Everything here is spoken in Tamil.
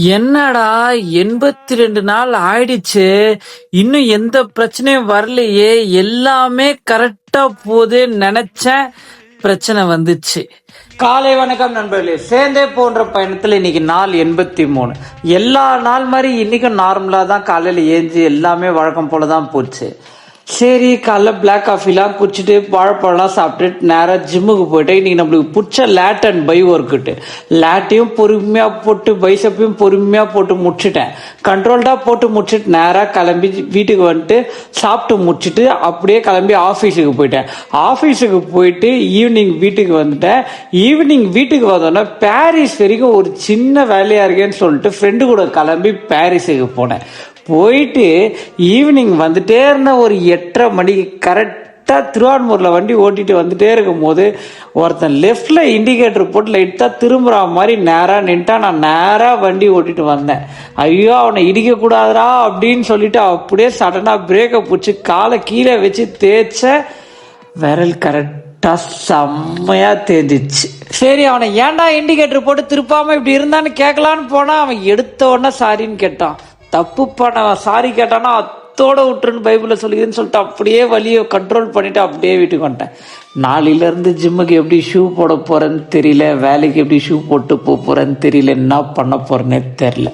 என்னடா 82 நாள் ஆயிடுச்சு, இன்னும் எந்த பிரச்சனையும் வரலையே, எல்லாமே கரெக்டா போகுதுன்னு நினைச்சேன். பிரச்சனை வந்துச்சு. காலை வணக்கம் நண்பர்களே, சேர்ந்தே போன்ற பயணத்துல இன்னைக்கு நாள் 83. எல்லா நாள் மாதிரி இன்னைக்கும் நார்மலா தான் காலையில ஏஞ்சி எல்லாமே வழக்கம் போலதான் போச்சு. சரி, காலைல பிளாக் காஃபிலாம் குடிச்சிட்டு வாழைப்பழம்லாம் சாப்பிட்டுட்டு நேராக ஜிம்முக்கு போயிட்டு இன்னைக்கு நம்மளுக்கு பிடிச்ச லேட் அண்ட் பை ஒர்க்குட்டு லேட்டையும் பொறுமையாக போட்டு பைசப்பையும் பொறுமையாக போட்டு முடிச்சுட்டேன். கண்ட்ரோல்டாக போட்டு முடிச்சுட்டு நேராக கிளம்பி வீட்டுக்கு வந்துட்டு சாப்பிட்டு முடிச்சுட்டு அப்படியே கிளம்பி ஆஃபீஸுக்கு போயிட்டேன். ஆஃபீஸுக்கு போயிட்டு ஈவினிங் வீட்டுக்கு வந்துட்டேன். ஈவினிங் வீட்டுக்கு வந்தோன்னே பாரிஸ் வரைக்கும் ஒரு சின்ன வேலையாக இருக்கேன்னு சொல்லிட்டு ஃப்ரெண்டு கூட கிளம்பி பாரிஸுக்கு போனேன். போயிட்டு ஈவினிங் வந்துட்டே இருந்த ஒரு 8:30 மணிக்கு கரெக்டாக திருவான்மூரில் வண்டி ஓட்டிட்டு வந்துட்டே இருக்கும் போது ஒருத்தன் லெஃப்டில் இண்டிகேட்டர் போட்டு லைட்டாக திரும்புகிற மாதிரி நேராக நின்ட்டா. நான் நேராக வண்டி ஓட்டிட்டு வந்தேன். ஐயோ, அவனை இடிக்கக்கூடாதுரா அப்படின்னு சொல்லிட்டு அப்படியே சடனாக பிரேக்கை பிடிச்சி காலை கீழே வச்சு தேய்ச்ச விரல் கரெக்டாக செம்மையா தேஞ்சிச்சு. சரி, அவனை ஏன்டா இண்டிகேட்டர் போட்டு திருப்பாம இப்படி இருந்தான்னு கேட்கலான்னு போனா அவன் எடுத்த உடனே சாரின்னு கேட்டான். தப்பு பண்ணவன் சாரி கேட்டானா அத்தோட விட்டுருன்னு பைபிளில் சொல்லிதுன்னு சொல்லிட்டு அப்படியே வலியை கண்ட்ரோல் பண்ணிட்டு அப்படியே வீட்டுக்கு வந்துட்டேன். நாளையிலேருந்து ஜிம்முக்கு எப்படி ஷூ போட போறேன்னு தெரியல, வேலைக்கு எப்படி ஷூ போட்டு போக போறேன்னு தெரியல, என்ன பண்ண போறேன்னே தெரியல.